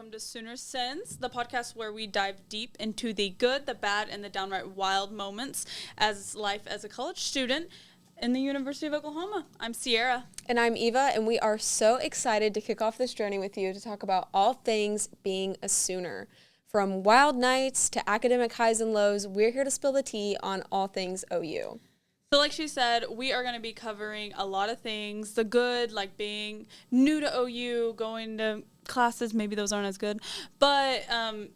welcome to Sooner Sins, the podcast where we dive deep into the good, the bad, and the downright wild moments as life as a college student in the University of Oklahoma. I'm Sierra. And I'm Eva, and we are so excited to kick off this journey with you to talk about all things being a Sooner. From wild nights to academic highs and lows, we're here to spill the tea on all things OU. So like she said, we are going to be covering a lot of things. The good, like being new to OU, going to classes, maybe those aren't as good, but maybe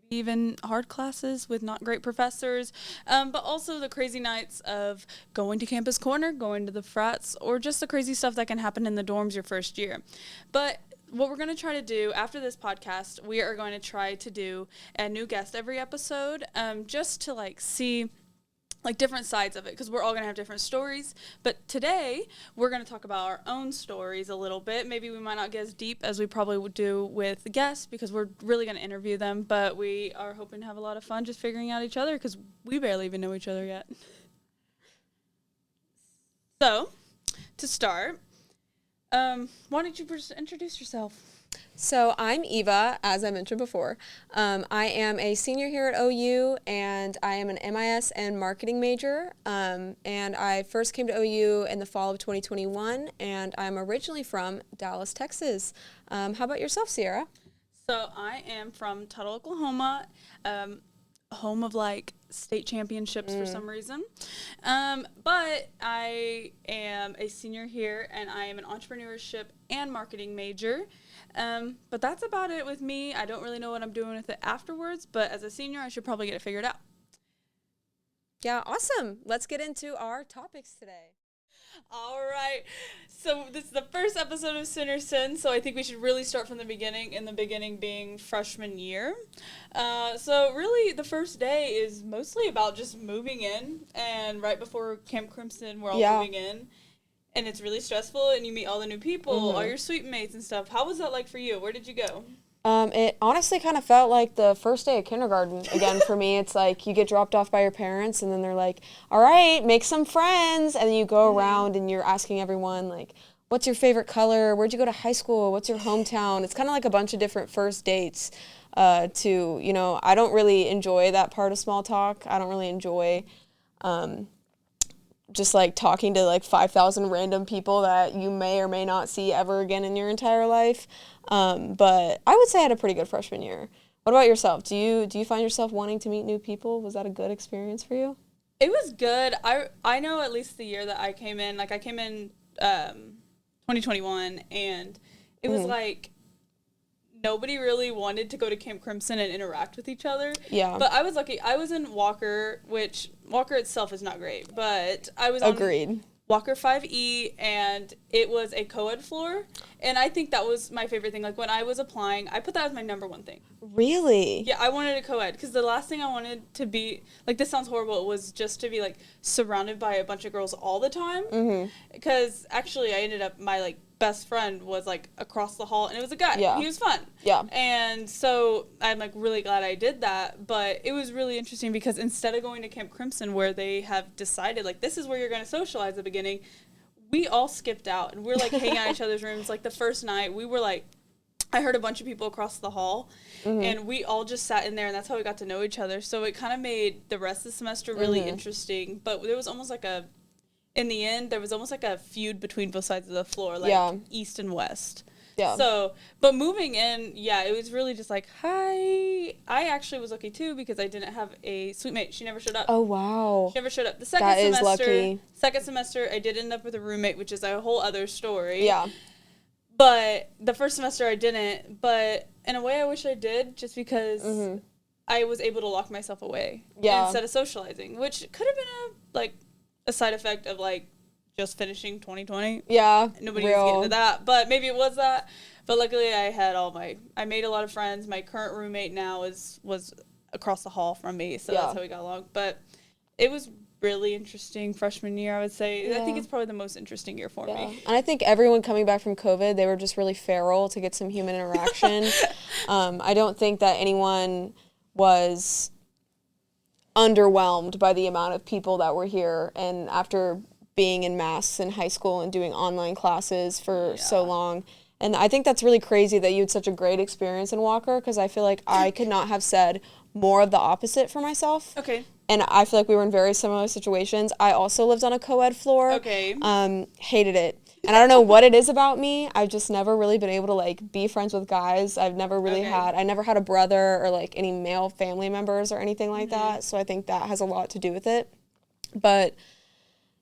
even hard classes with not great professors, but also the crazy nights of going to Campus Corner, going to the frats, or just the crazy stuff that can happen in the dorms your first year. But what we're going to try to do after this podcast, we are going to try to do a new guest every episode, just to see different sides of it, because we're all going to have different stories. But today we're going to talk about our own stories a little bit. Maybe we might not get as deep as we probably would do with the guests, because we're really going to interview them, but we are hoping to have a lot of fun just figuring out each other, because we barely even know each other yet. So to start, why don't you just introduce yourself? So I'm Eva, as I mentioned before. I am a senior here at OU, and I am an MIS and marketing major. And I first came to OU in the fall of 2021, and I'm originally from Dallas, Texas. How about yourself, Sierra? So I am from Tuttle, Oklahoma, home of state championships for some reason. But I am a senior here, and I am an entrepreneurship and marketing major. But that's about it with me. I don't really know what I'm doing with it afterwards, but as a senior, I should probably get it figured out. Yeah, awesome. Let's get into our topics today. All right. So this is the first episode of Sooner Sin, so I think we should really start from the beginning, and the beginning being freshman year. So really the first day is mostly about just moving in, and right before Camp Crimson, we're all moving in. And it's really stressful, and you meet all the new people, all your suite mates and stuff. How was that like for you? Where did you go? It honestly kind of felt like the first day of kindergarten again for me. It's like you get dropped off by your parents, and then they're like, all right, make some friends. And then you go around and you're asking everyone, what's your favorite color? Where'd you go to high school? What's your hometown? It's kind of like a bunch of different first dates I don't really enjoy that part of small talk. I don't really enjoy just talking to 5,000 random people that you may or may not see ever again in your entire life. But I would say I had a pretty good freshman year. What about yourself? Do you find yourself wanting to meet new people? Was that a good experience for you? It was good. I know at least the year that I came in, I came in 2021, and it was nobody really wanted to go to Camp Crimson and interact with each other. Yeah. But I was lucky. I was in Walker, which Walker itself is not great, but I was on Walker 5E, and it was a co-ed floor, and I think that was my favorite thing. When I was applying, I put that as my number one thing. Really? Yeah, I wanted a co-ed, because the last thing I wanted to be, this sounds horrible, it was just to be, surrounded by a bunch of girls all the time, because actually I ended up, my, best friend was across the hall, and it was a guy. Yeah. He was fun. Yeah. And so I'm really glad I did that, but it was really interesting because instead of going to Camp Crimson where they have decided this is where you're going to socialize at the beginning, we all skipped out, and we're hanging out in each other's rooms. The first night we were I heard a bunch of people across the hall, and we all just sat in there, and that's how we got to know each other. So it kind of made the rest of the semester really interesting, but there was almost in the end, there was almost a feud between both sides of the floor, east and west. Yeah. So, but moving in, it was really just hi. I actually was lucky too, because I didn't have a suite mate. She never showed up. Oh, wow. She never showed up. The second semester, I did end up with a roommate, which is a whole other story. Yeah. But the first semester I didn't, but in a way I wish I did, just because I was able to lock myself away instead of socializing, which could have been a side effect of just finishing 2020. Yeah. Nobody was getting to that, but maybe it was that. But luckily I had I made a lot of friends. My current roommate now was across the hall from me, so that's how we got along. But it was really interesting freshman year, I would say. Yeah. I think it's probably the most interesting year for me. And I think everyone coming back from COVID, they were just really feral to get some human interaction. I don't think that anyone was underwhelmed by the amount of people that were here, and after being in masks in high school and doing online classes for so long, And I think that's really crazy that you had such a great experience in Walker, because I feel like I could not have said more of the opposite for myself. Okay. And I feel like we were in very similar situations. I also lived on a co-ed floor. Okay. Hated it. And I don't know what it is about me. I've just never really been able to, like, be friends with guys. I've never really I never had a brother or, like, any male family members or anything like that. So I think that has a lot to do with it. But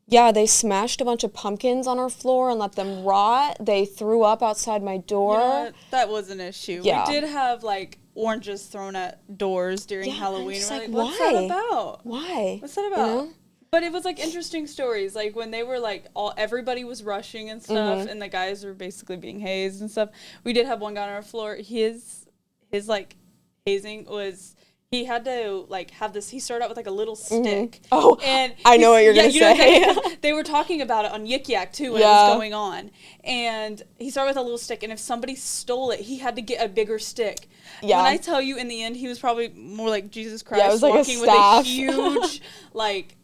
yeah, they smashed a bunch of pumpkins on our floor and let them rot. They threw up outside my door. You know what? That was an issue. Yeah. We did have, like, oranges thrown at doors during Halloween. I'm just We're like, what's that about? Why? What's that about? You know? But it was, like, interesting stories. Like, when they were, like, everybody was rushing and stuff, and the guys were basically being hazed and stuff. We did have one guy on our floor. His like, hazing was... He had to, like, have this... He started out with, like, a little stick. Oh, and I know what you're going to say. They were talking about it on Yik Yak, too, when it was going on. And he started with a little stick, and if somebody stole it, he had to get a bigger stick. Yeah. When I tell you, in the end, he was probably more like Jesus Christ, it was like walking a with a staff. huge, like,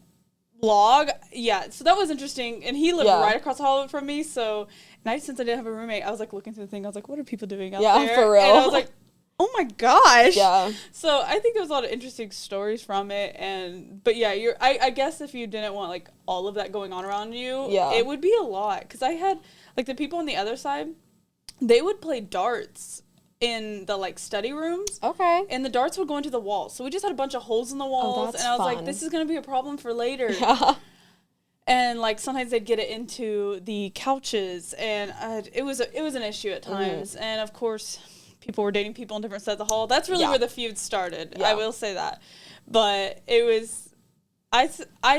log. Yeah, so that was interesting. And he lived right across the hall from me, so... And since I didn't have a roommate, I was, like, looking through the thing. I was like, what are people doing out there? Yeah, for real. And I was like... Oh my gosh. Yeah. So I think there's a lot of interesting stories from it, but yeah, I guess if you didn't want like all of that going on around you, it would be a lot. Because I had like the people on the other side, they would play darts in the like study rooms. Okay. And the darts would go into the walls. So we just had a bunch of holes in the walls, and I was like, this is gonna be a problem for later. Yeah. And like sometimes they'd get it into the couches, and it was an issue at times. And of course, people were dating people on different sides of the hall. That's really where the feud started. I will say that. But it was, I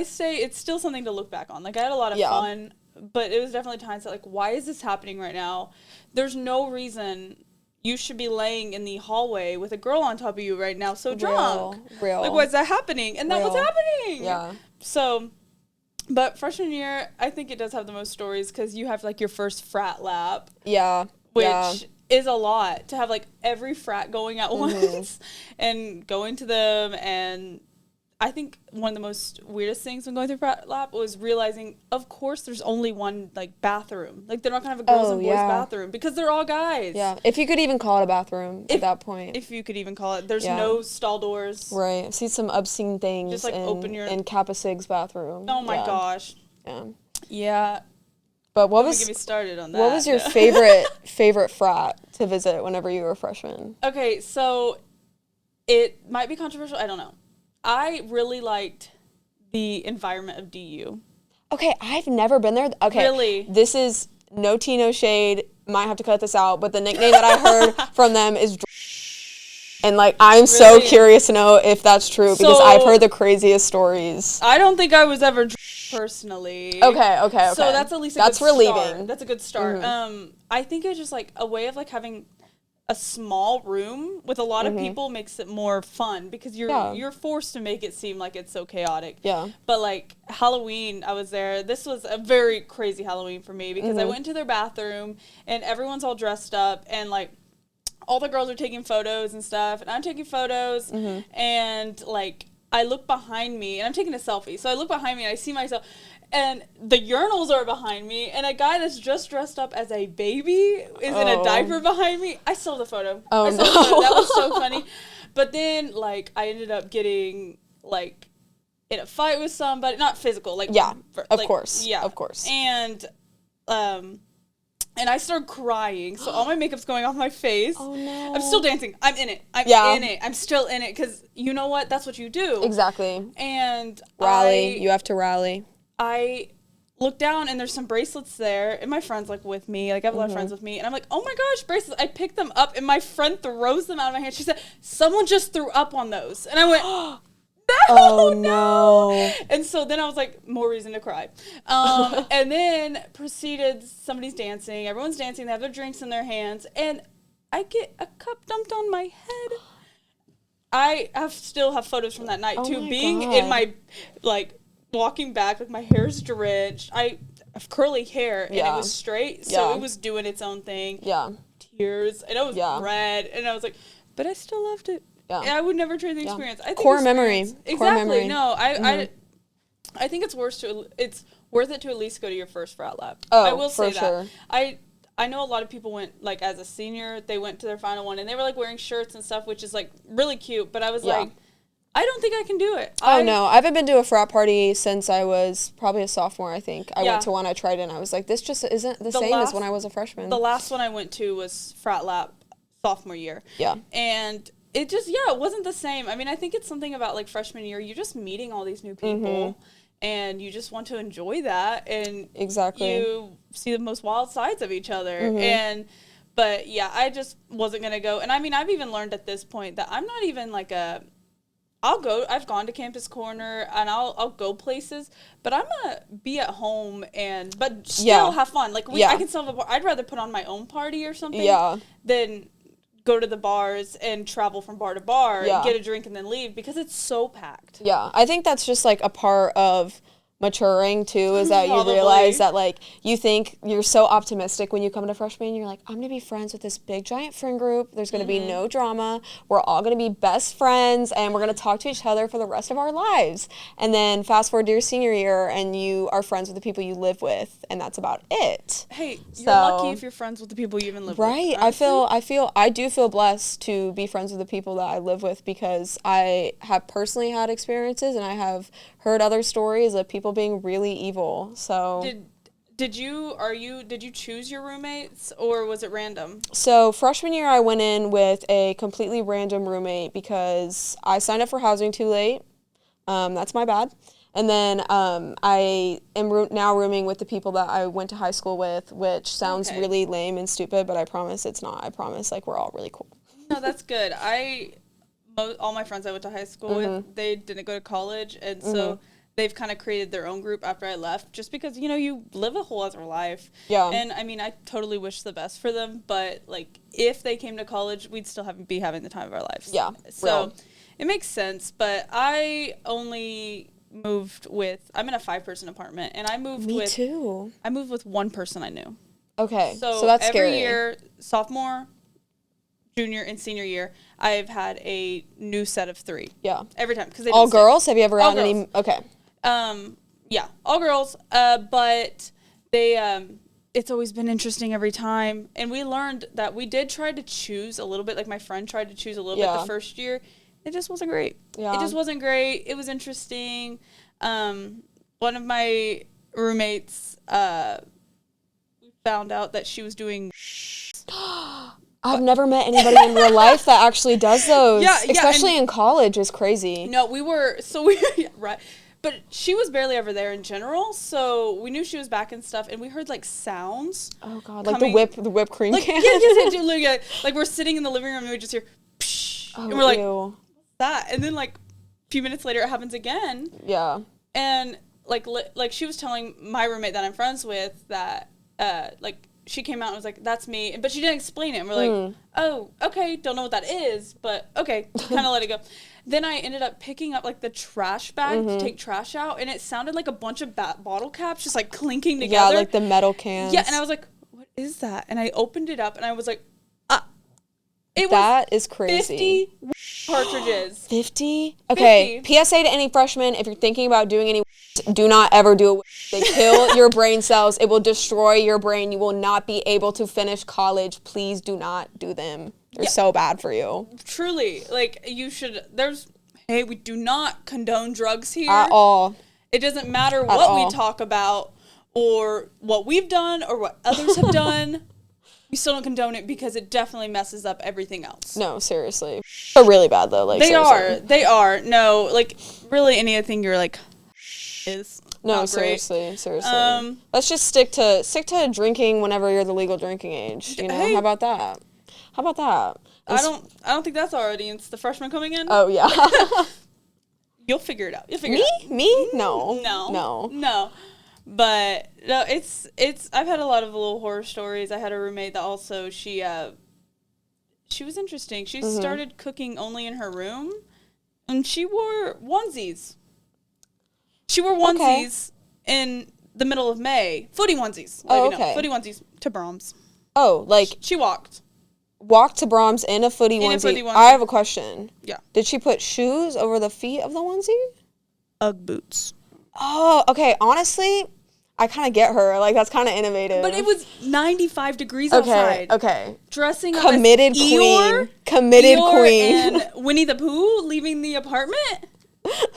say it's still something to look back on. Like, I had a lot of fun, but it was definitely times that, like, why is this happening right now? There's no reason you should be laying in the hallway with a girl on top of you right now, so drunk. Real. Like, what's that happening? And that was happening. Yeah. So, but freshman year, I think it does have the most stories because you have, like, your first frat lap. Yeah. Which is a lot to have like every frat going at once and going to them. And I think one of the most weirdest things when going through frat lap was realizing, of course, there's only one like bathroom. Like they're not gonna have a girls and boys bathroom because they're all guys. Yeah, if you could even call it a bathroom at that point. If you could even call it. There's no stall doors. Right. I've seen some obscene things just like in Kappa Sig's bathroom. Oh my gosh. Yeah. Yeah. But Don't get me started on that. What was your favorite frat to visit whenever you were a freshman? Okay, so it might be controversial. I don't know. I really liked the environment of DU. Okay, I've never been there. Okay, really? This is no tea, no shade. Might have to cut this out, but the nickname that I heard from them is and like I'm so curious to know if that's true because I've heard the craziest stories. I don't think I was ever personally. Okay. So that's at least a good start. That's a good start. I think it's just like a way of like having a small room with a lot of people makes it more fun because you're forced to make it seem like it's so chaotic. Yeah. But like Halloween, I was there. This was a very crazy Halloween for me because I went into their bathroom and everyone's all dressed up and like all the girls are taking photos and stuff and I'm taking photos and like I look behind me and I'm taking a selfie. So I look behind me and I see myself and the urinals are behind me and a guy that's just dressed up as a baby is in a diaper behind me. I still have the photo. Oh, no. That was so funny. But then like I ended up getting like in a fight with somebody, not physical, like of course. And I started crying, so all my makeup's going off my face. Oh, no. I'm still dancing. I'm in it. I'm in it. I'm still in it, because you know what? That's what you do. Exactly. And rally. You have to rally. I look down, and there's some bracelets there, and my friend's, like, with me. Like, I have a lot of friends with me. And I'm like, oh, my gosh, bracelets. I pick them up, and my friend throws them out of my hand. She said, someone just threw up on those. And I went... No. And so then I was like, more reason to cry. And then somebody's dancing. Everyone's dancing. They have their drinks in their hands. And I get a cup dumped on my head. I still have photos from that night, too. Being in my, like, walking back, like, my hair's drenched. I have curly hair, and it was straight. So it was doing its own thing. Yeah. Tears. And I was red. And I was like, but I still loved it. Yeah. And I would never trade the experience. I think core memory. Exactly. Core memory. No, I think it's worth it to at least go to your first frat lap. Oh, I will say for sure. that. I know a lot of people went, like, as a senior, they went to their final one, and they were, like, wearing shirts and stuff, which is, like, really cute. But I was like, I don't think I can do it. Oh, no. I haven't been to a frat party since I was probably a sophomore, I think. I went to one, I tried it, and I was like, this just isn't the same as when I was a freshman. The last one I went to was Frat Lap sophomore year. Yeah. And it just, it wasn't the same. I mean, I think it's something about, like, freshman year. You're just meeting all these new people, and you just want to enjoy that. And you see the most wild sides of each other. But, yeah, I just wasn't going to go. And, I mean, I've even learned at this point that I'm not even, like, I've gone to Campus Corner, and I'll go places, but I'm gonna be at home but still have fun. Like, I can still have I'd rather put on my own party or something than go to the bars and travel from bar to bar and get a drink and then leave, because it's so packed. Yeah, I think that's just, like, a part of maturing too, is that you realize that, like, you think you're so optimistic when you come to freshman, you're like, I'm gonna be friends with this big giant friend group, there's gonna be no drama, we're all gonna be best friends, and we're gonna talk to each other for the rest of our lives. And then fast forward to your senior year, and you are friends with the people you live with, and that's about it. Hey, you're lucky if you're friends with the people you even live with. Right. I do feel blessed to be friends with the people that I live with, because I have personally had experiences, and I have heard other stories of people being really evil. So did you choose your roommates, or was it random? So freshman year I went in with a completely random roommate because I signed up for housing too late. That's my bad. And then I am now rooming with the people that I went to high school with, which sounds really lame and stupid, but I promise it's not. I promise, like, we're all really cool. No, that's good. All my friends I went to high school with, they didn't go to college, and so they've kind of created their own group after I left, just because, you know, you live a whole other life. Yeah. And, I mean, I totally wish the best for them, but, like, if they came to college, we'd still be having the time of our lives. Yeah. So it makes sense, but I only moved with, I'm in a 5-person apartment, and I moved Me too. I moved with one person I knew. Okay. So that's every scary. year, sophomore, junior, and senior year, I've had a new set of 3. Yeah. Every time. Because all girls? Have you ever had any? Okay. Yeah, all girls. But they, it's always been interesting every time. And we learned that we did try to choose a little bit. Like, my friend tried to choose a little bit the first year. It just wasn't great. Yeah. It just wasn't great. It was interesting. One of my roommates, we found out that she was doing I've never met anybody in real life that actually does those. Yeah, especially in college is crazy. No, right. But she was barely ever there in general, so we knew she was back and stuff, and we heard, like, sounds. Oh God, like the whipped cream can. Yeah, like we're sitting in the living room and we just hear, psh, and we're like, what's that? And then, like, a few minutes later, it happens again. Yeah. And like she was telling my roommate that I'm friends with that, like, she came out and was like, that's me. But she didn't explain it. And we're like, oh, okay, don't know what that is, but okay, kind of let it go. Then I ended up picking up, like, the trash bag to take trash out, and it sounded like a bunch of bottle caps just, like, clinking together. Yeah, like the metal cans. Yeah, and I was like, what is that? And I opened it up, and I was like, that is crazy. 50 cartridges. 50? Okay, 50. PSA to any freshman, if you're thinking about doing any, do not ever do it. They kill your brain cells. It will destroy your brain. You will not be able to finish college. Please do not do them. They're so bad for you. Truly. Like, you should, we do not condone drugs here. At all. It doesn't matter what we talk about or what we've done or what others have done. We still don't condone it because it definitely messes up everything else. No, seriously. They're really bad, though. Like, They are. No, like, really anything you're like, is not seriously. Let's just stick to drinking whenever you're the legal drinking age. You know, how about that? I don't think that's our audience. The freshmen coming in. Oh yeah. You'll figure it out. Me? No. But no, it's. I've had a lot of little horror stories. I had a roommate that also she was interesting. She started cooking only in her room, and she wore onesies. In the middle of May. Footy onesies. Footy onesies to Brahms. Oh, like she walked to Brahms in a footy onesie. I have a question. Yeah. Did she put shoes over the feet of the onesie? Ugg boots. Oh, okay. Honestly, I kind of get her. Like, that's kind of innovative. But it was 95 degrees outside. Okay. Dressing up Committed as queen. Committed Eeyore queen. and Winnie the Pooh leaving the apartment.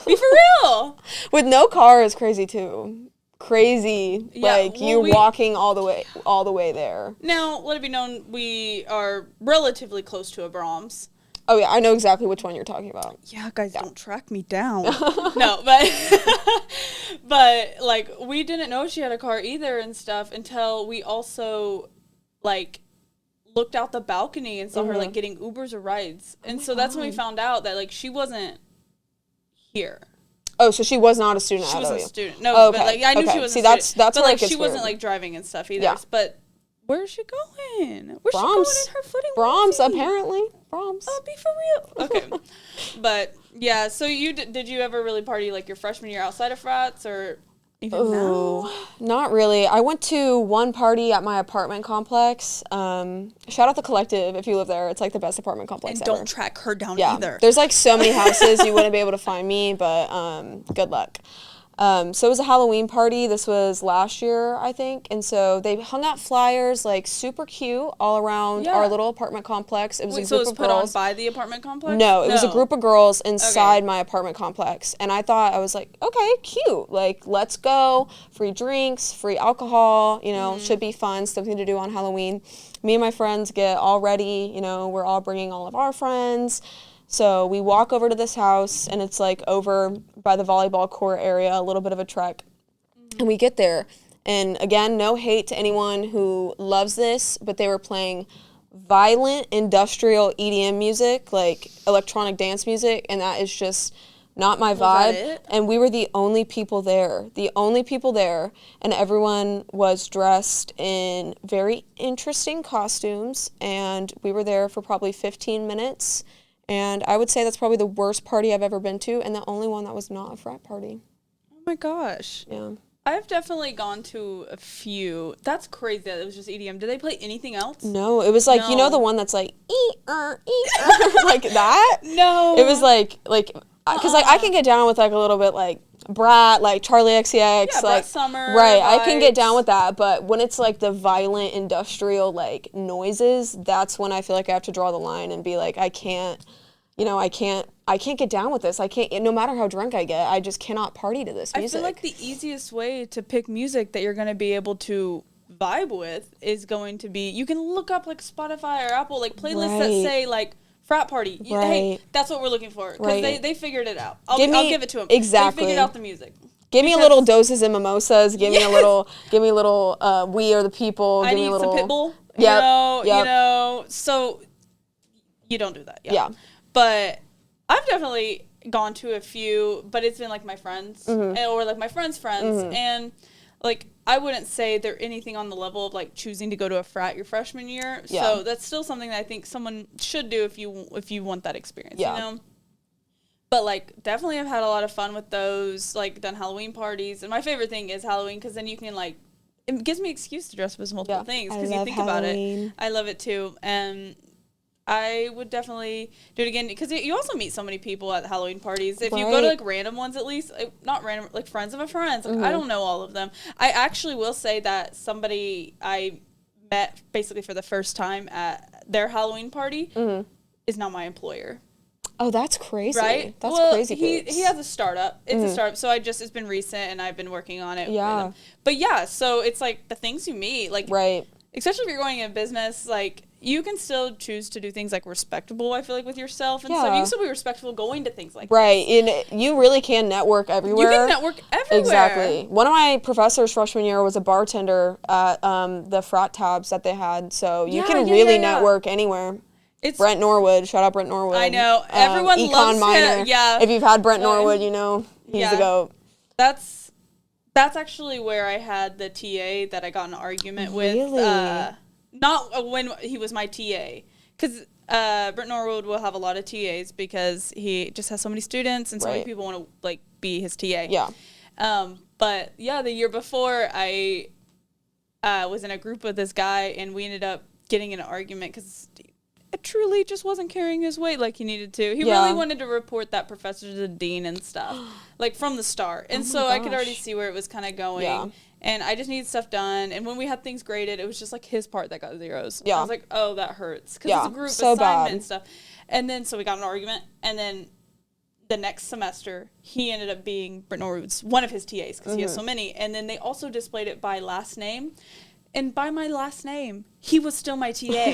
Be for real. With no car is crazy too. Crazy. Yeah, like, well, you're walking all the way there. Now, let it be known, we are relatively close to a Brahms. Oh, yeah, I know exactly which one you're talking about. Yeah, guys, don't track me down. No, but like, we didn't know she had a car either and stuff until we also, like, looked out the balcony and saw her, like, getting Ubers or rides. And so that's when we found out that, like, she wasn't here. Oh, so she was not a student at She OU. wasn't a student. No, Oh, okay. but, like, I knew okay. she was See, a student. that's but, where like, it gets she wasn't, weird. like, driving and stuff either. Yeah. But where's she going? Where's Brahms. she going in her footing? Brahms, apparently. Brahms. Be for real. Okay. But, yeah, so you did you ever really party, like, your freshman year outside of frats or even now? Not really. I went to one party at my apartment complex. Shout out the Collective if you live there. It's like the best apartment complex And ever. don't track her down Yeah. either. There's like so many houses you wouldn't be able to find me, but good luck. So it was a Halloween party. This was last year, I think. And so they hung out flyers, like super cute, all around our little apartment complex. It was Wait, a so group it was of put girls. on by the apartment complex? No, it was a group of girls inside Okay. my apartment complex. And I thought, I was like, okay, cute. Like, let's go. Free drinks, free alcohol, you know, should be fun, something to do on Halloween. Me and my friends get all ready, you know, we're all bringing all of our friends. So we walk over to this house, and it's like over by the volleyball court area, a little bit of a trek. And we get there, and again, no hate to anyone who loves this, but they were playing violent industrial EDM music, like electronic dance music, and that is just not my vibe. it? And we were the only people there, and everyone was dressed in very interesting costumes, and we were there for probably 15 minutes. And I would say that's probably the worst party I've ever been to, and the only one that was not a frat party. Oh my gosh. Yeah. I've definitely gone to a few. That's crazy that it was just EDM. Did they play anything else? No, it was like, you know No. the one that's like, like that? No. It was like, because like I can get down with like a little bit like Brat, like Charlie XCX, Yeah, like Brett Summer right. I can get vibes. down with that, but when it's like the violent industrial like noises, that's when I feel like I have to draw the line and be like, I can't get down with this. I can't, no matter how drunk I get, I just cannot party to this music. I feel like the easiest way to pick music that you're going to be able to vibe with is going to be, you can look up like Spotify or Apple, like playlists that Right. say like frat party. Hey, Right. that's what we're looking for. Because Right. they figured it out. I'll Give me- give it to them. exactly. They figured out the music. Give me a because- little doses and mimosas. Give me a little. We Are the People. I Give me need a some little. Pitbull. Yep, You yep. know, so you don't do that. Yeah. But I've definitely gone to a few, but it's been like my friends or like my friends' friends. And like, I wouldn't say they're anything on the level of like choosing to go to a frat your freshman year. Yeah. So that's still something that I think someone should do if you want that experience, Yeah. you know? But like, definitely I've had a lot of fun with those, like done Halloween parties. And my favorite thing is Halloween because then you can like, it gives me an excuse to dress up as multiple Yeah. things I because you love think about Halloween. it. I love it too. And I would definitely do it again because you also meet so many people at Halloween parties. If you go to Right. like random ones, at least not random, like friends of a friend. Like, I don't know all of them. I actually will say that somebody I met basically for the first time at their Halloween party is now my employer. Oh, that's crazy. Right? That's well, crazy. He has a startup. It's a startup, so it's been recent, and I've been working on it. with Yeah. him. But yeah, so it's like the things you meet, like Right. especially if you're going in business, like you can still choose to do things like respectable. I feel like with yourself and stuff, you Yeah. can still be respectful going to things like Right. And you really can network everywhere. You can network everywhere. Exactly. One of my professors freshman year was a bartender at the frat tabs that they had. So you Yeah, can yeah, really yeah, yeah. network anywhere. It's Brent Norwood. Shout out Brent Norwood. I know. Everyone econ loves him. minor. Yeah. If you've had Brent Norwood, you know he's Yeah. the GOAT. that's actually where I had the TA that I got in an argument with. Really? Not when he was my TA, because Brent Norwood will have a lot of TAs because he just has so many students and so many Right. people want to like be his TA. Yeah. But yeah, the year before I was in a group with this guy and we ended up getting in an argument because truly just wasn't carrying his weight like he needed to. He Yeah. really wanted to report that professor to the dean and stuff, like from the start. And so I could already see where it was kind of going. Yeah. And I just needed stuff done. And when we had things graded, it was just like his part that got zeros. Yeah. I was like, oh, that hurts. Because Yeah, it's a group so assignment bad. and stuff. And then so we got in an argument. And then the next semester, he ended up being Britt Norwood's one of his TAs because he has so many. And then they also displayed it by last name. And by my last name, he was still my TA.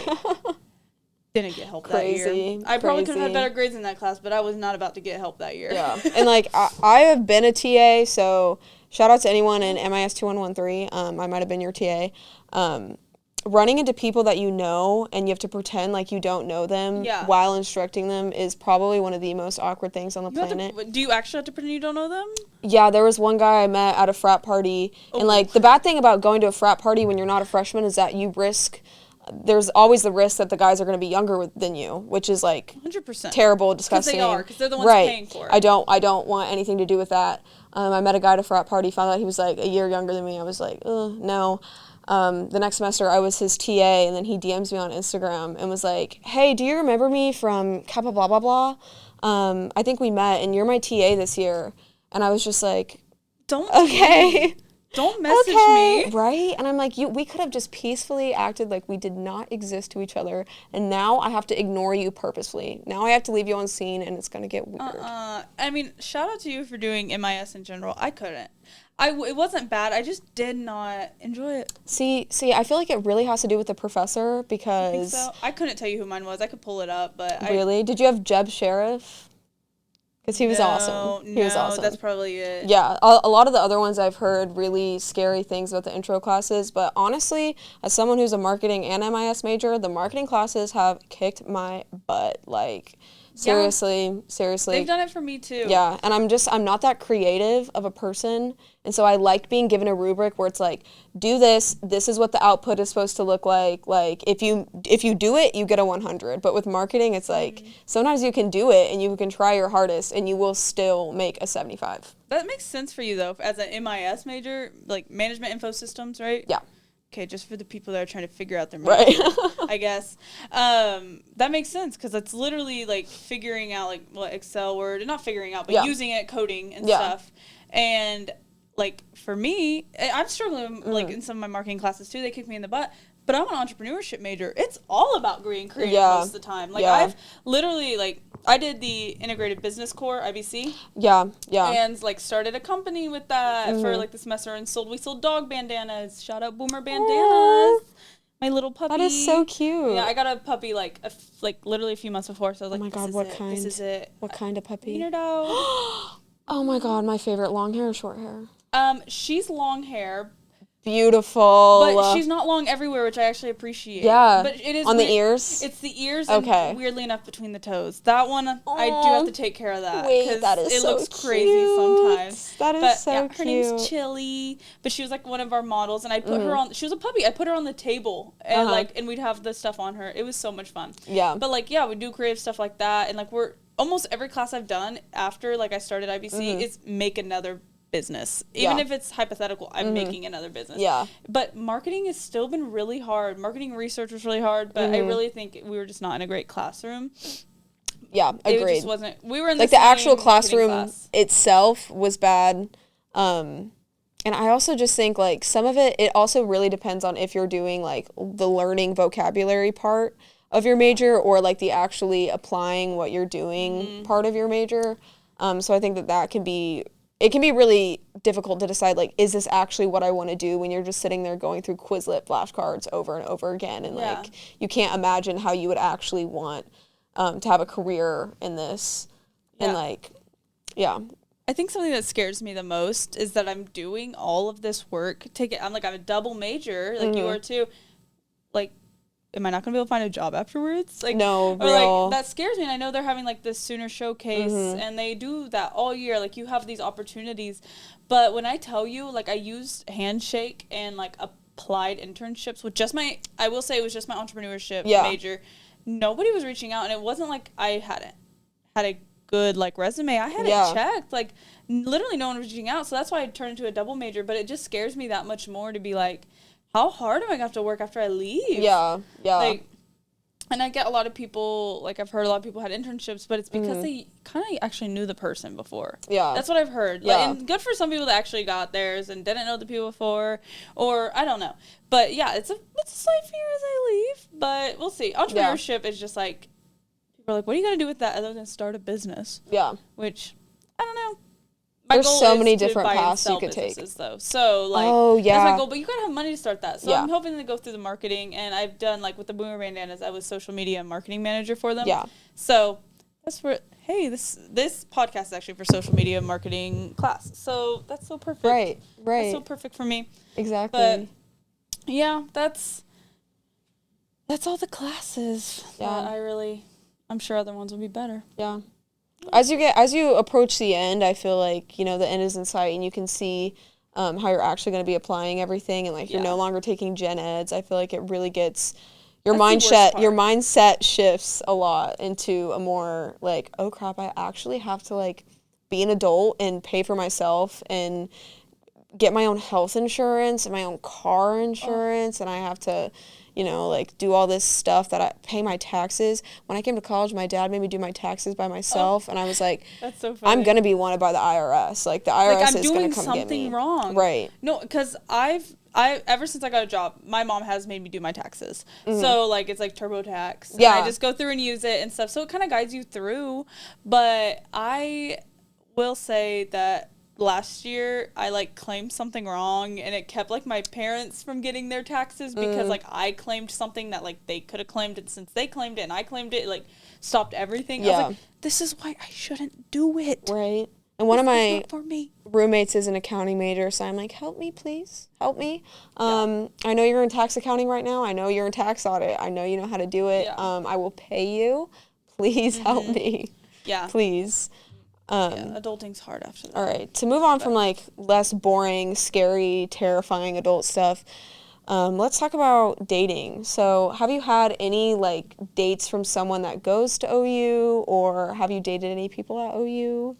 Didn't get help that year. I probably could have had better grades in that class, but I was not about to get help that year. Yeah. And like I have been a TA, so shout out to anyone in MIS 2113. I might have been your TA. Running into people that you know and you have to pretend like you don't know them while instructing them is probably one of the most awkward things on the planet. Do you actually have to pretend you don't know them? Yeah, there was one guy I met at a frat party, and like the bad thing about going to a frat party when you're not a freshman is that there's always the risk that the guys are going to be younger than you, which is like 100%. terrible, disgusting. Because they're the ones paying for it. I don't want anything to do with that. I met a guy at a frat party, found out he was like a year younger than me. I was like, no. The next semester I was his TA, and then he DMs me on Instagram and was like, hey, do you remember me from Kappa blah blah blah? I think we met and you're my TA this year. And I was just like, don't message me. Right? And I'm like, we could have just peacefully acted like we did not exist to each other, and now I have to ignore you purposefully. Now I have to leave you on scene, and it's going to get weird. I mean, shout out to you for doing MIS in general. I couldn't. It wasn't bad. I just did not enjoy it. See, I feel like it really has to do with the professor because... I think so. I couldn't tell you who mine was. I could pull it up, but... Really? Did you have Jeb Sheriff? Because he was awesome. He was awesome. That's probably it. Yeah, a lot of the other ones I've heard really scary things about the intro classes, but honestly, as someone who's a marketing and MIS major, the marketing classes have kicked my butt. Like, seriously. They've done it for me too. Yeah, and I'm not that creative of a person, and so I liked being given a rubric where it's like, do this is what the output is supposed to look like. Like, if you do it, you get a 100. But with marketing, it's like, sometimes you can do it, and you can try your hardest, and you will still make a 75. That makes sense for you, though, as an MIS major, like management info systems, right? Yeah. Okay, just for the people that are trying to figure out their major, I guess. That makes sense, because it's literally, like, figuring out, like, what Excel, Word, and not figuring out, but using it, coding and stuff. And, like, for me, I'm struggling, like, in some of my marketing classes, too. They kick me in the butt. But I'm an entrepreneurship major. It's all about being creative most of the time. Like, I've literally, like, I did the integrated business core, IBC. Yeah. And, like, started a company with that for, like, the semester. And we sold dog bandanas. Shout out Boomer Bandanas. Aww. My little puppy. That is so cute. Yeah, I got a puppy, like, literally a few months before. So I was like, oh my God, what kind? This is it. What kind of puppy? Wiener dog. Oh my God, my favorite. Long hair or short hair? She's long hair. Beautiful. But she's not long everywhere, which I actually appreciate. Yeah. But it is on the ears? It's the ears and weirdly enough between the toes. That one, I do have to take care of that. Wait, that is so looks crazy sometimes. That is so cute. Her name's Chili, but she was like one of our models, and I put her on, she was a puppy. I put her on the table, and and we'd have the stuff on her. It was so much fun. Yeah. But like, we do creative stuff like that, and like almost every class I've done after like I started IBC is make another business. Even if it's hypothetical, I'm making another business. Yeah. But marketing has still been really hard. Marketing research was really hard, but I really think we were just not in a great classroom. Yeah, agreed. It just wasn't. We were in the actual classroom itself was bad. And I also just think like some of it also really depends on if you're doing like the learning vocabulary part of your major or like the actually applying what you're doing part of your major. So I think that can be really difficult to decide, like, is this actually what I want to do when you're just sitting there going through Quizlet flashcards over and over again. And, like, you can't imagine how you would actually want to have a career in this. Yeah. And, like, I think something that scares me the most is that I'm doing all of this work. I'm a double major, like you are too. Like, am I not going to be able to find a job afterwards? Like, no, or like that scares me. And I know they're having like this Sooner showcase, and they do that all year. Like, you have these opportunities, but when I tell you, like, I used Handshake and like applied internships with I will say it was just my entrepreneurship major. Nobody was reaching out, and it wasn't like I hadn't had a good like resume. I had it checked. Like, literally no one was reaching out. So that's why I turned into a double major. But it just scares me that much more to be like, how hard am I going to have to work after I leave? Yeah. Like, And I get a lot of people, like I've heard a lot of people had internships, but it's because they kind of actually knew the person before. Yeah. That's what I've heard. Yeah. Like, and good for some people that actually got theirs and didn't know the people before, or I don't know. But yeah, it's a slight fear as I leave, but we'll see. Entrepreneurship is just like, people are like, what are you going to do with that other than start a business? Yeah. Which, I don't know. There's so many different paths you could take. Though. So, like, that's my goal. But you got to have money to start that. So I'm hoping to go through the marketing. And I've done, like, with the Boomer Bandanas, I was social media and marketing manager for them. Yeah. So that's where, hey, this podcast is actually for social media and marketing class. So that's so perfect. Right. That's so perfect for me. Exactly. But, yeah, that's all the classes. Yeah. I'm sure other ones will be better. Yeah. As you approach the end, I feel like, you know, the end is in sight and you can see how you're actually going to be applying everything, and like you're no longer taking gen eds. I feel like it really gets your mindset shifts a lot into a more like, oh crap, I actually have to like be an adult and pay for myself and get my own health insurance and my own car insurance, and I have to, you know, like do all this stuff that I pay my taxes. When I came to college, my dad made me do my taxes by myself, and I was like, that's so funny. I'm going to be wanted by the IRS. Like, the IRS is going to come get me. I'm doing something wrong. Right. No, because ever since I got a job, my mom has made me do my taxes. So, like, it's like TurboTax. Yeah. I just go through and use it and stuff. So it kind of guides you through. But I will say that last year I like claimed something wrong, and it kept like my parents from getting their taxes because like I claimed something that like they could have claimed it, since they claimed it and I claimed it, like stopped everything. I was like, this is why I shouldn't do it. Right. And one of my roommates is an accounting major, so I'm like, help me, please. Help me. I know you're in tax accounting right now. I know you're in tax audit. I know you know how to do it. I will pay you. Please help me. Yeah. Please. Adulting's hard after that. All right. To move on from like less boring, scary, terrifying adult stuff, let's talk about dating. So have you had any like dates from someone that goes to OU, or have you dated any people at OU?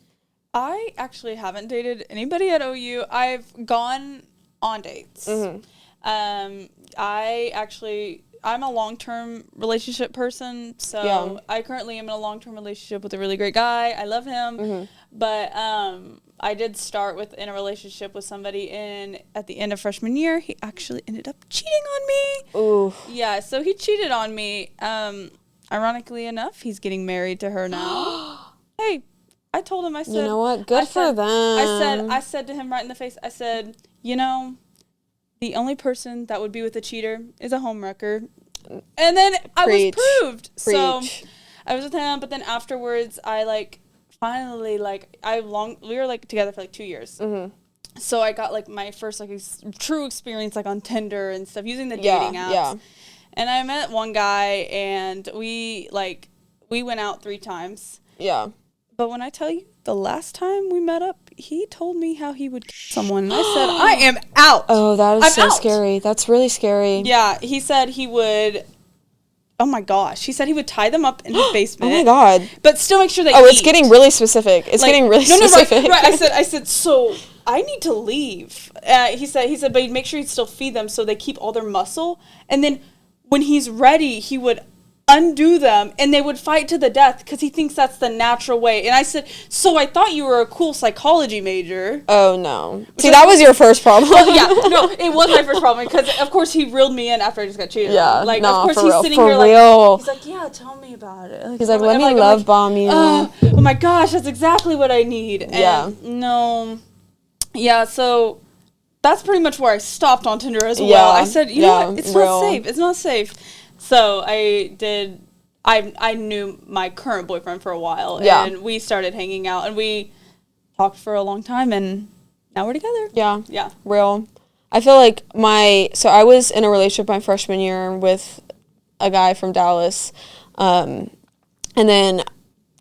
I actually haven't dated anybody at OU. I've gone on dates. I'm a long-term relationship person, so I currently am in a long-term relationship with a really great guy. I love him, but I did start in a relationship with somebody at the end of freshman year. He actually ended up cheating on me. Ooh. Yeah, so he cheated on me. Ironically enough, he's getting married to her now. Hey, I told him, I said, you know what? Good for them. I said to him right in the face, I said, you know, the only person that would be with a cheater is a homewrecker. And then I was proved. So I was with him, but then afterwards I finally we were like together for like 2 years. So I got like my first like true experience like on Tinder and stuff, using the dating apps. Yeah. And I met one guy, and we went out 3 times. Yeah. But when I tell you, the last time we met up, he told me how he would kill someone. And I said, I am out. Oh, that is so scary. That's really scary. Yeah, he said he would... Oh, my gosh. He said he would tie them up in his basement. Oh, my God. But still make sure they eat. It's getting really specific. It's getting really specific. No, right. I said, so I need to leave. He said, but he'd make sure he'd still feed them so they keep all their muscle. And then when he's ready, he would undo them, and they would fight to the death because he thinks that's the natural way. And I said, so I thought you were a cool psychology major. Oh, no. See, that was your first problem. Yeah, no, it was my first problem, because, of course, he reeled me in after I just got cheated on. Like, of course, he's sitting here like, he's like, yeah, tell me about it. He's like, let me love bomb you. Oh, my gosh, that's exactly what I need. And no. Yeah, so that's pretty much where I stopped on Tinder as well. I said, you know what, it's not safe. It's not safe. So I knew my current boyfriend for a while, and we started hanging out, and we talked for a long time, and now we're together. Yeah. Yeah. Real. I feel like I was in a relationship my freshman year with a guy from Dallas, and then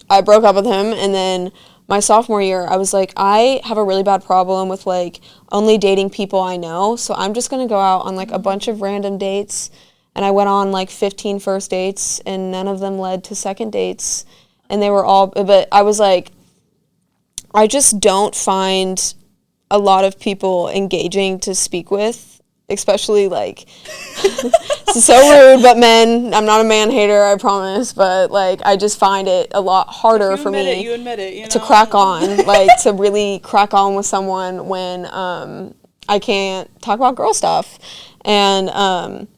I broke up with him, and then my sophomore year, I was like, I have a really bad problem with, like, only dating people I know, so I'm just going to go out on, like, a bunch of random dates. And I went on like 15 first dates, and none of them led to second dates. And they were all, but I was like, I just don't find a lot of people engaging to speak with especially, like, this is so rude, but men, I'm not a man hater, I promise, but, like, I just find it a lot harder for me you admit it, you know? to crack on, like, to really crack on with someone when I can't talk about girl stuff. And,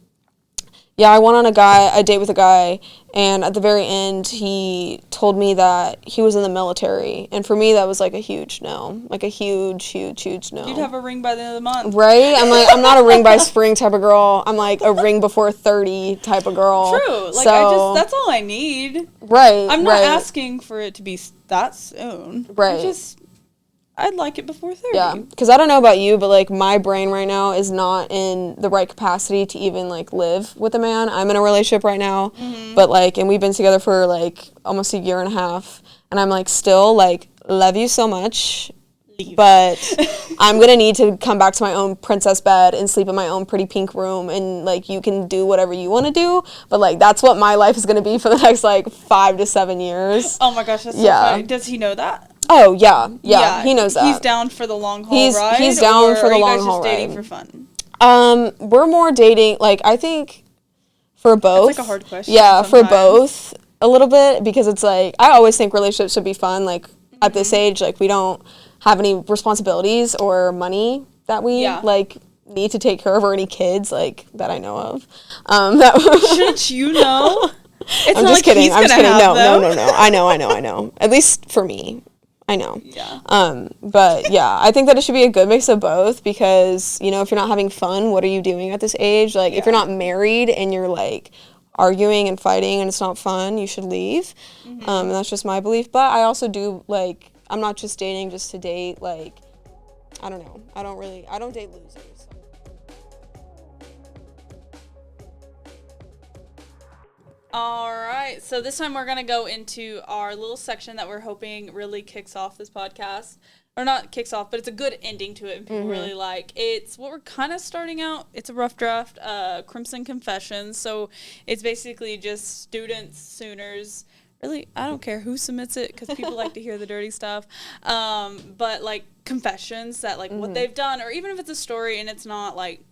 yeah, I went on a date with a guy, and at the very end, he told me that he was in the military. And for me, that was, like, a huge no. Like, a huge, huge, huge no. You'd have a ring by the end of the month. Right? I'm like, I'm not a ring by spring type of girl. I'm, like, a ring before 30 type of girl. True. Like, that's all I need. Right, I'm not asking for it to be that soon. Right. I'd like it before 30. Yeah, because I don't know about you, but, like, my brain right now is not in the right capacity to even, like, live with a man. I'm in a relationship right now, but, like, and we've been together for, like, almost a year and a half, and I'm, like, still, like, love you so much, but I'm going to need to come back to my own princess bed and sleep in my own pretty pink room, and, like, you can do whatever you want to do, but, like, that's what my life is going to be for the next, like, 5 to 7 years. Oh, my gosh, that's so funny. Does he know that? Oh, yeah, he knows that. He's down for the long haul ride? He's down for the long haul ride. Or are you guys just dating for fun? We're more dating, like, I think for both. That's like a hard question. Yeah, sometimes. For both a little bit, because it's like, I always think relationships should be fun. Like, at this age, like, we don't have any responsibilities or money that we, like, need to take care of, or any kids, like, that I know of. Shouldn't you know? It's I'm not just like kidding. He's I'm just kidding. No. I know. At least for me. I know. Yeah. But yeah, I think that it should be a good mix of both, because, you know, if you're not having fun, what are you doing at this age? Like, if you're not married and you're, like, arguing and fighting and it's not fun, you should leave. And that's just my belief. But I also do, like, I'm not just dating just to date. Like, I don't know. I don't date losers. All right, so this time we're going to go into our little section that we're hoping really kicks off this podcast. Or not kicks off, but it's a good ending to it and people really like. It's what we're kind of starting out. It's a rough draft, Crimson Confessions. So it's basically just students, Sooners. Really, I don't care who submits it, because people like to hear the dirty stuff. But, like, confessions that, like, what they've done, or even if it's a story and it's not, like,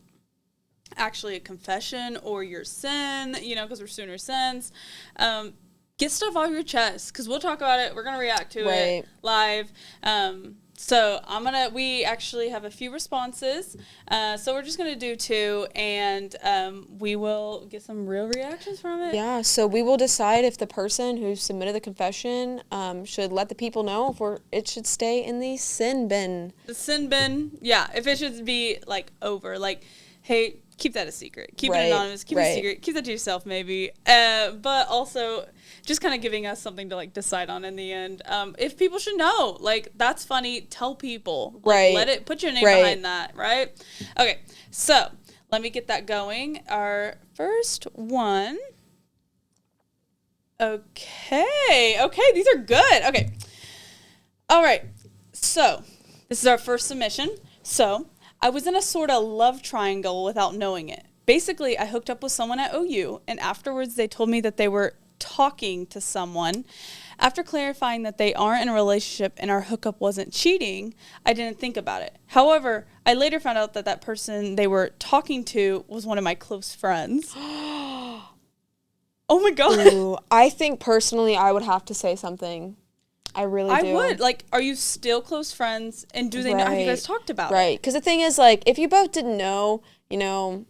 actually a confession or your sin, you know, because we're Sooner Sins. Get stuff off your chest, because we'll talk about it. We're going to react to it live. So we actually have a few responses. So we're just going to do 2, and we will get some real reactions from it. Yeah, so we will decide if the person who submitted the confession should let the people know if it should stay in the sin bin. The sin bin, yeah, if it should be, like, over. Like, hey, keep that a secret. Keep it anonymous. Keep it a secret. Keep that to yourself, maybe. But also, just kind of giving us something to, like, decide on in the end. If people should know, like, that's funny. Tell people. Like, put your name behind that, right? Okay, so let me get that going. Our first one. Okay, these are good. Okay. All right, so this is our first submission. So I was in a sort of love triangle without knowing it. Basically, I hooked up with someone at OU, and afterwards they told me that they were talking to someone. After clarifying that they aren't in a relationship and our hookup wasn't cheating, I didn't think about it. However, I later found out that person they were talking to was one of my close friends. Oh my God. Ooh, I think personally I would have to say something. I really do. I would. Like, are you still close friends? And do they know? Have you guys talked about it? Right. Because the thing is, like, if you both didn't know, you know,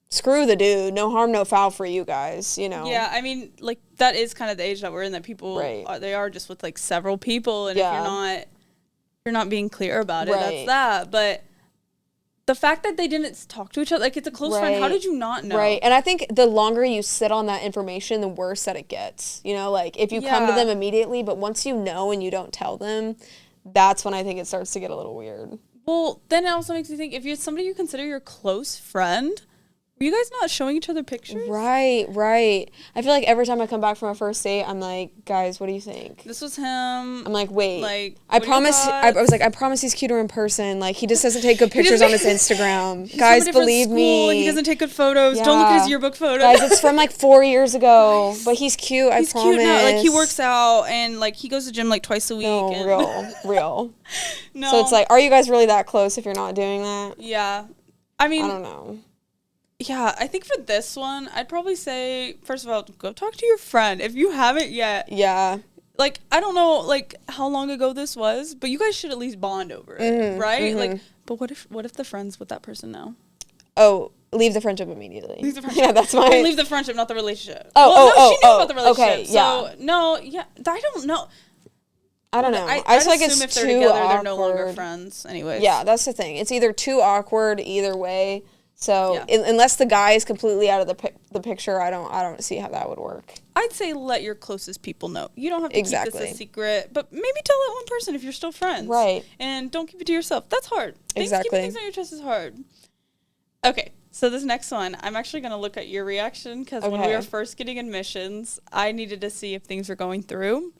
screw the dude. No harm, no foul for you guys, you know. Yeah, I mean, like, that is kind of the age that we're in, that people, they are just with, like, several people. And if you're not being clear about it, that's that. But the fact that they didn't talk to each other, like, it's a close friend. How did you not know? Right. And I think the longer you sit on that information, the worse that it gets. You know, like, if you come to them immediately, but once you know and you don't tell them, that's when I think it starts to get a little weird. Well, then it also makes me think, if you're somebody you consider your close friend, were you guys not showing each other pictures? Right. I feel like every time I come back from a first date, I'm like, guys, what do you think? This was him. I'm like, wait. Like, I was like, I promise he's cuter in person. Like, he just doesn't take good pictures on his Instagram. Guys, believe me. He doesn't take good photos. Yeah. Don't look at his yearbook photos. Guys, it's from like 4 years ago. But he's cute, I promise. He's cute now. Like, he works out and, like, he goes to the gym like twice a week. No, real. No. So it's like, are you guys really that close if you're not doing that? Yeah. I mean, I don't know. Yeah, I think for this one, I'd probably say, first of all, go talk to your friend if you haven't yet. Yeah. Like, I don't know, like, how long ago this was, but you guys should at least bond over it, right? Like, but what if the friend's with that person now? Oh, leave the friendship immediately. Leave the friendship. Yeah, that's my... Wait, leave the friendship, not the relationship. Oh, she knew about the relationship. Okay, yeah. So, no, yeah, I don't know. I don't know. I just feel like it's if they're too together, awkward. they're no longer friends anyways. Yeah, that's the thing. It's either too awkward either way. So Yeah. unless the guy is completely out of the picture, I don't see how that would work. I'd say let your closest people know. You don't have to keep Exactly. this a secret, but maybe tell that one person if you're still friends. Right. And don't keep it to yourself. That's hard. Exactly. Keeping things on your chest is hard. Okay, so this next one, I'm actually going to look at your reaction because when we Okay. were first getting admissions, I needed to see if things were going through.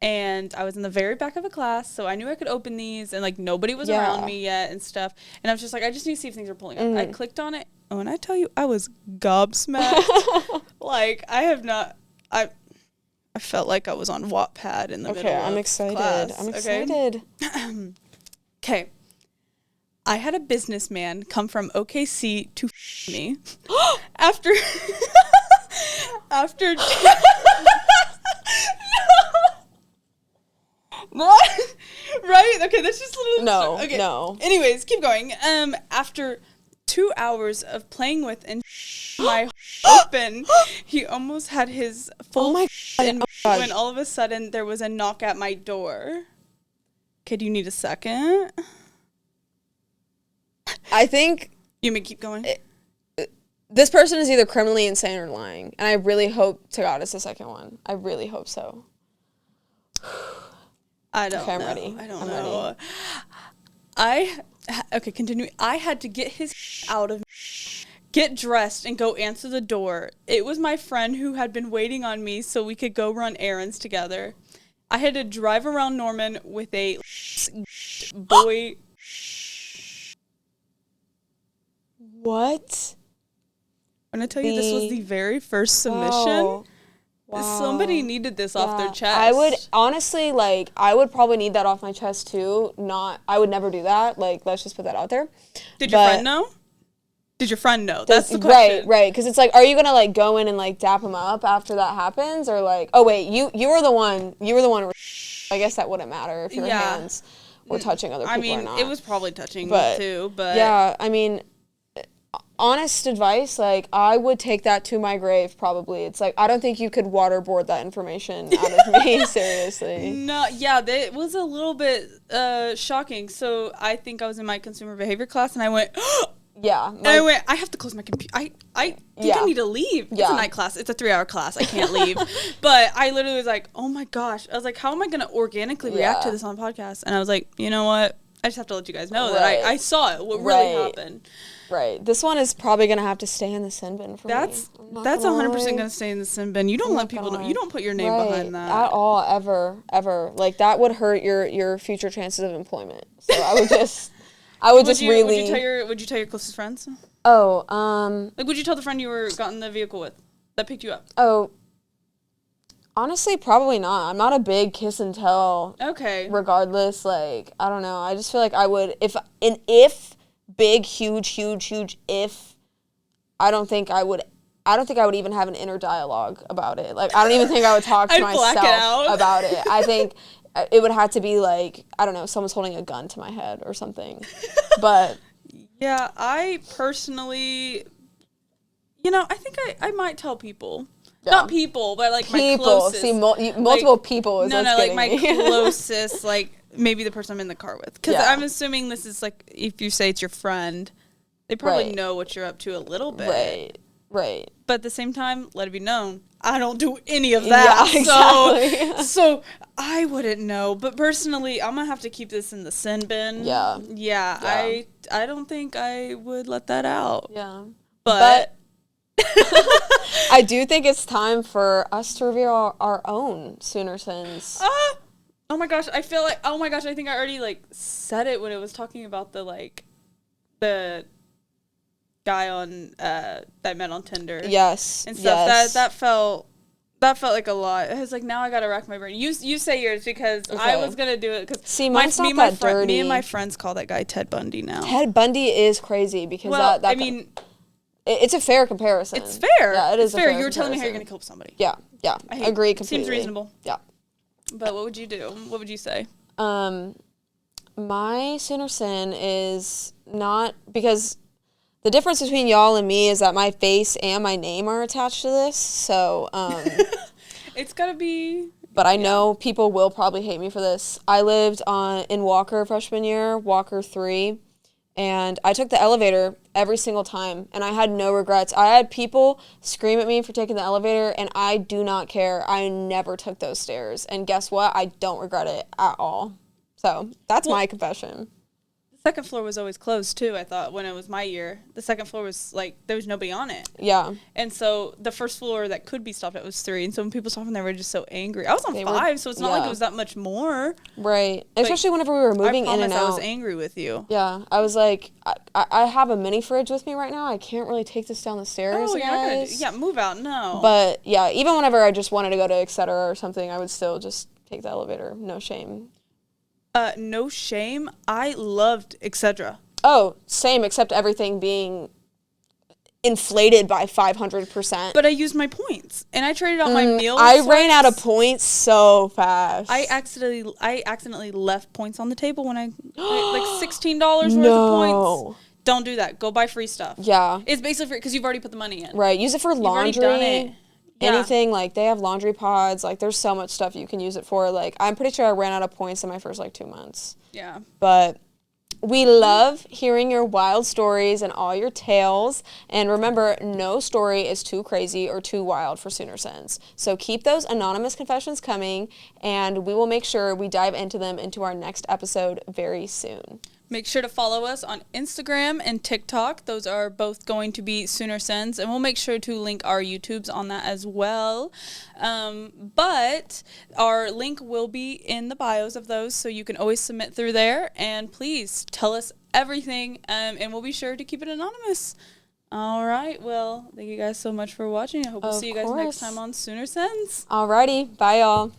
And I was in the very back of a class, so I knew I could open these, and, like, nobody was Yeah. around me yet and stuff. And I was just like, I just need to see if things are pulling up. I clicked on it. Oh, and I tell you, I was gobsmacked. Like, I felt like I was on Wattpad in the middle of I'm excited. class, I'm okay? excited. Okay. I had a businessman come from OKC to me after no. Right? Okay, that's just literally No, okay. no. Anyways, keep going. After 2 hours of playing with and my open, he almost had his full in gosh. when all of a sudden there was a knock at my door. Okay, do you need a second? I think You may keep going. this person is either criminally insane or lying, and I really hope to God it's the second one. I really hope so. I don't Okay, I'm know. ready. I don't I'm know. Okay, continue. I had to get his out of get dressed and go answer the door. It was my friend who had been waiting on me so we could go run errands together. I had to drive around Norman with a boy. What? I'm going to tell you, this was the very first submission. Wow. Wow. Somebody needed this off their Yeah. chest. I would honestly, like, I would probably need that off my chest too. I would never do that. Like, let's just put that out there. Did your But- friend know? Did your friend know? That's the question. Right. Because it's like, are you gonna like go in and like dap him up after that happens, or like, oh wait, you were the one. I guess that wouldn't matter if your Yeah. hands were touching other people I mean, or not. it was probably touching But, too, but Yeah, I mean, honest advice, like, I would take that to my grave, probably. It's like, I don't think you could waterboard that information out of me, seriously. No, yeah, it was a little bit shocking. So I think I was in my consumer behavior class, and I went, Yeah. and I went, I have to close my computer. I think Yeah. I need to leave. It's Yeah. a night class. It's a 3-hour class. I can't leave. But I literally was like, oh my gosh. I was like, how am I going to organically react to Yeah. this on the podcast? And I was like, you know what? I just have to let you guys know that Right. I saw it. What really Right. happened. Right. This one is probably going to have to stay in the sin bin for That's me. I'm not 100% lie. going to stay in the sin bin. You don't let people know. You don't put your name Right, behind that. at all, ever. Like, that would hurt your future chances of employment. So I would just, Would you really. tell your closest friends? Oh, Like, would you tell the friend you were got in the vehicle with that picked you up? honestly, probably not. I'm not a big kiss and tell. Okay. Regardless, like, I don't know. I just feel like I would, if big, huge, if, I don't think I would even have an inner dialogue about it. Like, I don't even think I would talk to I'd black it myself out. about it. I think it would have to be like, I don't know, someone's holding a gun to my head or something. But Yeah, I personally, I think I might tell people. Yeah. Not people, but like my people, closest. see, multiple people is No, what's like getting my me. closest, like maybe the person I'm in the car with. Because Yeah. I'm assuming this is like, if you say it's your friend, they probably Right. know what you're up to a little bit. Right. But at the same time, let it be known, I don't do any of that. Yeah, exactly. So I wouldn't know. But personally, I'm going to have to keep this in the sin bin. Yeah. Yeah. I don't think I would let that out. Yeah. But I do think it's time for us to reveal our own Sooner sins. oh my gosh, I feel like, I think I already like said it when it was talking about the guy on that I met on Tinder. Yes. And stuff. Yes. That felt like a lot. It was like, now I gotta rack my brain. You say yours because I Okay. was gonna do it because See, mine's not that dirty. me and my friends call that guy Ted Bundy now. Ted Bundy is crazy because Well, that I mean, it's a fair comparison. It's fair. Yeah, it is it's fair. fair You were telling me how you're comparison. gonna kill somebody. Yeah, yeah. I agree completely. Seems reasonable. Yeah. But what would you do? What would you say? My Sooner sin is not, because the difference between y'all and me is that my face and my name are attached to this. So, It's gotta be. but I know people will probably hate me for this. I lived in Walker freshman year, Walker 3, and I took the elevator every single time, and I had no regrets. I had people scream at me for taking the elevator, and I do not care. I never took those stairs, and guess what? I don't regret it at all. So that's my confession. The second floor was always closed too. I thought when it was my year, the second floor was like there was nobody on it. Yeah. And so the first floor that could be stopped at was 3, and so when people stopped in there, were just so angry. I was on 5, so it's not like it was that much more. Right. Especially whenever we were moving in and out. I was angry with you. Yeah. I was like, I have a mini fridge with me right now. I can't really take this down the stairs, guys. Move out, no. But yeah, even whenever I just wanted to go to etc. or something, I would still just take the elevator. No shame. No shame. I loved etc. Oh, same, except everything being inflated by 500%. But I used my points, and I traded out my meal. I ran out of points so fast. I accidentally left points on the table when I like $16 worth of points. Don't do that. Go buy free stuff. Yeah. It's basically free because you've already put the money in. Right. Use it for laundry. You've already done it. Anything, like, they have laundry pods. Like, there's so much stuff you can use it for. Like, I'm pretty sure I ran out of points in my first, 2 months. Yeah. But we love hearing your wild stories and all your tales. And remember, no story is too crazy or too wild for Sooner Sins. So keep those anonymous confessions coming, and we will make sure we dive into them into our next episode very soon. Make sure to follow us on Instagram and TikTok. Those are both going to be Sooner Sins, and we'll make sure to link our YouTubes on that as well. But our link will be in the bios of those, so you can always submit through there. And please tell us everything, and we'll be sure to keep it anonymous. All right. Well, thank you guys so much for watching. I hope we'll see you guys next time on Sooner Sins. Alrighty. Bye, y'all.